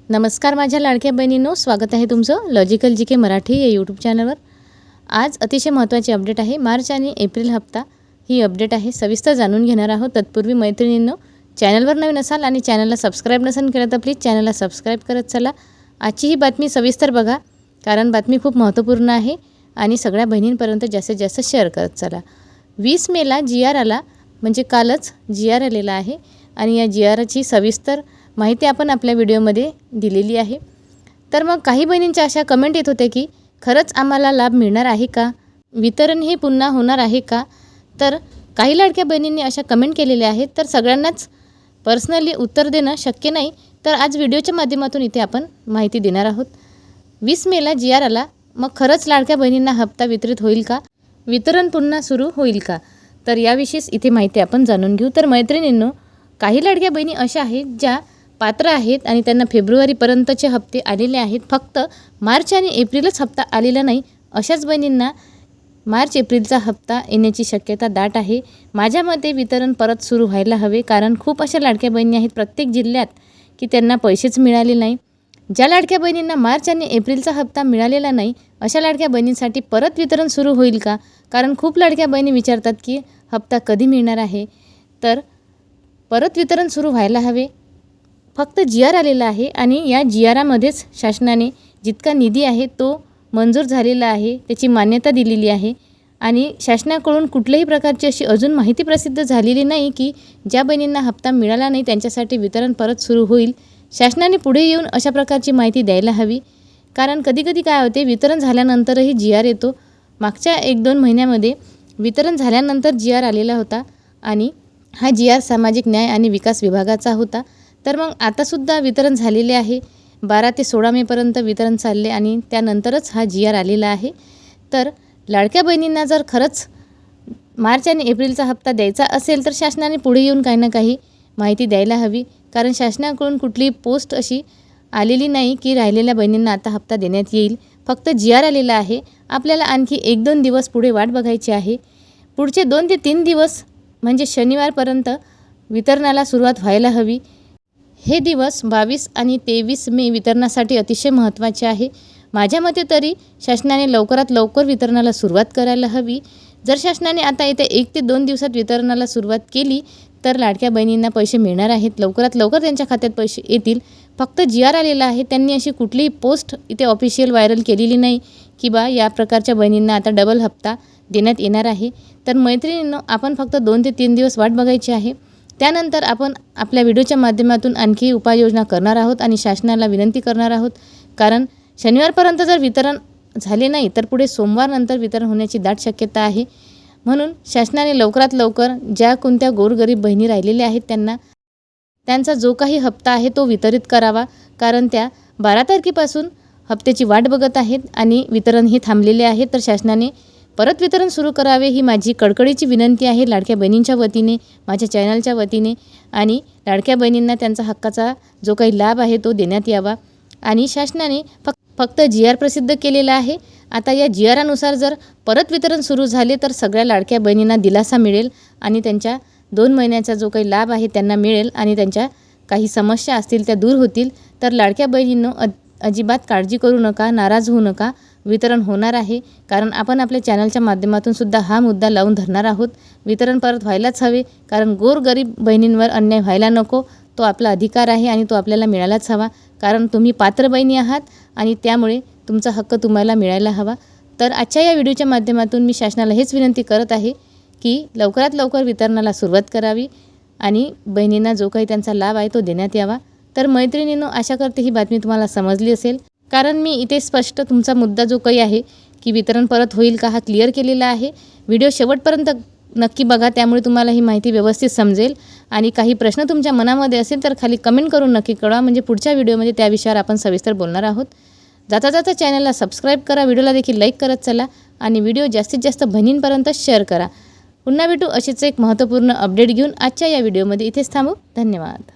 नमस्कार माझ्या लाडक्या बहिणींनो, स्वागत आहे तुमचं लॉजिकल जी के मराठी या यूट्यूब चॅनलवर। आज अतिशय महत्त्वाची अपडेट आहे। मार्च आणि एप्रिल हप्ता ही अपडेट आहे, सविस्तर जाणून घेणार आहोत। तत्पूर्वी मैत्रिणींनो, चॅनलवर नवीन असाल आणि चॅनलला सबस्क्राईब नसेल केलं तर प्लीज चॅनलला सबस्क्राईब करत चला। आजची ही बातमी सविस्तर बघा, कारण बातमी खूप महत्त्वपूर्ण आहे आणि सगळ्या बहिणींपर्यंत जास्तीत जास्त शेअर करत चला। 20 मेला जी.आर. आला, म्हणजे कालच जी.आर. आलेला आहे आणि या जी.आरची सविस्तर माहिती आपण आपल्या व्हिडिओमध्ये दिलेली आहे। तर मग काही बहिणींच्या अशा कमेंट येत होते की खरंच आम्हाला लाभ मिळणार आहे का, वितरण हे पुन्हा होणार आहे का। तर काही लाडक्या बहिणींनी अशा कमेंट केलेल्या आहेत, तर सगळ्यांनाच पर्सनली उत्तर देणं शक्य नाही, तर आज व्हिडिओच्या माध्यमातून इथे आपण माहिती देणार आहोत। 20 मेला जी.आर. आला, मग खरंच लाडक्या बहिणींना हप्ता वितरित होईल का, वितरण पुन्हा सुरू होईल का, तर याविषयीच इथे माहिती आपण जाणून घेऊ। तर मैत्रिणींनो, काही लाडक्या बहिणी अशा आहेत ज्या पात्र आहेत आणि त्यांना फेब्रुवारीपर्यंतचे हप्ते आलेले आहेत, फक्त मार्च आणि एप्रिलच हप्ता आलेला नाही। अशाच बहिणींना मार्च एप्रिलचा हप्ता येण्याची शक्यता दाट आहे। माझ्या मते वितरण परत सुरू व्हायला हवे, कारण खूप अशा लाडक्या बहिणी आहेत प्रत्येक जिल्ह्यात की त्यांना पैसेच मिळाले नाही। ज्या लाडक्या बहिणींना मार्च आणि एप्रिलचा हप्ता मिळालेला नाही, अशा लाडक्या बहिणींसाठी परत वितरण सुरू होईल का, कारण खूप लाडक्या बहिणी विचारतात की हप्ता कधी मिळणार आहे। तर परत वितरण सुरू व्हायला हवे। फक्त जी.आर. आलेला आहे आणि या जी.आरमध्येच शासनाने जितका निधी आहे तो मंजूर झालेला आहे, त्याची मान्यता दिलेली आहे आणि शासनाकडून कुठल्याही प्रकारची अशी अजून माहिती प्रसिद्ध झालेली नाही की ज्या बहिणींना हप्ता मिळाला नाही त्यांच्यासाठी वितरण परत सुरू होईल। शासनाने पुढे येऊन अशा प्रकारची माहिती द्यायला हवी, कारण कधीकधी काय होते, वितरण झाल्यानंतरही जी.आर. येतो। मागच्या 1-2 महिन्यामध्ये वितरण झाल्यानंतर जी.आर. आलेला होता आणि हा जी.आर. सामाजिक न्याय आणि विकास विभागाचा होता। तर मग आतासुद्धा वितरण झालेले आहे, 12 ते 16 मेपर्यंत वितरण चालले आणि त्यानंतरच हा जी.आर. आलेला आहे। तर लाडक्या बहिणींना जर खरंच मार्च आणि एप्रिलचा हप्ता द्यायचा असेल तर शासनाने पुढे येऊन काही ना काही माहिती द्यायला हवी, कारण शासनाकडून कुठलीही पोस्ट अशी आलेली नाही की राहिलेल्या बहिणींना आता हप्ता देण्यात येईल। फक्त जी.आर. आलेला आहे। आपल्याला आणखी 1-2 दिवस पुढे वाट बघायची आहे। पुढचे 2 ते 3 दिवस म्हणजे शनिवारपर्यंत वितरणाला सुरुवात व्हायला हवी। हे दिवस 22 आणि 23 मे वितरणासाठी अतिशय महत्त्वाचे आहे। माझ्या मते तरी शासनाने लवकरात लवकर वितरणाला सुरुवात करायला हवी। जर शासनाने आता येत्या 1 ते 2 दिवसात वितरणाला सुरुवात केली तर लाडक्या बहिणींना पैसे मिळणार आहेत, लवकरात लवकर त्यांच्या खात्यात पैसे येतील। फक्त जी.आर. आलेला आहे, त्यांनी अशी कुठलीही पोस्ट इथे ऑफिशियल व्हायरल केलेली नाही की बा या प्रकारच्या बहिणींना आता डबल हप्ता देण्यात येणार आहे। तर मैत्रिणींनो, आपण फक्त 2 ते 3 दिवस वाट बघायची आहे। त्यानंतर आपण आपल्या व्हिडिओच्या माध्यमातून आणखी उपाययोजना करणार आहोत आणि शासनाला विनंती करणार आहोत, कारण शनिवारपर्यंत जर वितरण झाले नाही तर पुढे सोमवारनंतर वितरण होण्याची दाट शक्यता आहे। म्हणून शासनाने लवकरात लवकर ज्या कोणत्या गोरगरीब बहिणी राहिलेल्या आहेत त्यांचा जो काही हप्ता आहे तो वितरित करावा, कारण त्या 12 तारखेपासून हप्त्याची वाट बघत आहेत आणि वितरण हे थांबलेले आहे। तर शासनाने परत वितरण सुरू करावे ही माझी कडकडीची विनंती आहे लाडक्या बहिणींच्या वतीने, माझ्या चॅनलच्या वतीने, आणि लाडक्या बहिणींना त्यांचा हक्काचा जो काही लाभ आहे तो देण्यात यावा। आणि शासनाने फक्त जी.आर. प्रसिद्ध केलेला आहे। आता या जी.आरनुसार जर परत वितरण सुरू झाले तर सगळ्या लाडक्या बहिणींना दिलासा मिळेल आणि त्यांच्या 2 महिन्याचा जो काही लाभ आहे त्यांना मिळेल आणि त्यांच्या काही समस्या असतील त्या दूर होतील। तर लाडक्या बहिणींनो, अजिबात काळजी करू नका, नाराज होऊ नका, वितरण होणार आहे। कारण आपण आपल्या चॅनलच्या माध्यमातून सुद्धा हा मुद्दा लावून धरणार आहोत, वितरण परत व्हायलाच हवे, कारण गोरगरीब बहिणींवर अन्याय व्हायला नको। तो आपला अधिकार आहे आणि तो आपल्याला मिळायलाच हवा, कारण तुम्ही पात्र बहिणी आहात आणि त्यामुळे तुमचा हक्क तुम्हाला मिळायला हवा। तर आजच्या या व्हिडिओच्या माध्यमातून मी शासनाला हेच विनंती करत आहे की लवकरात लवकर वितरणाला सुरुवात करावी आणि बहिणींना जो काही त्यांचा लाभ आहे तो देण्यात यावा। तर मैत्रिणींनो, आशा करते ही बातमी तुम्हाला समजली असेल, कारण मी इथे स्पष्ट तुमचा मुद्दा जो काही आहे की वितरण परत होईल का हा क्लिअर केलेला आहे। व्हिडिओ शेवटपर्यंत नक्की बघा, त्यामुळे तुम्हाला ही माहिती व्यवस्थित समजेल। आणि काही प्रश्न तुमच्या मनामध्ये असेल तर खाली कमेंट करून नक्की कळवा, म्हणजे पुढच्या व्हिडिओमध्ये त्या विषयावर आपण सविस्तर बोलणार आहोत। जाता जाता चॅनलला सबस्क्राईब करा, व्हिडिओला देखील लाईक करत चला आणि व्हिडिओ जास्तीत जास्त बहिणींपर्यंत शेअर करा। पुन्हा भेटू अशीच एक महत्त्वपूर्ण अपडेट घेऊन। आजच्या या व्हिडिओमध्ये इथेच थांबू। धन्यवाद।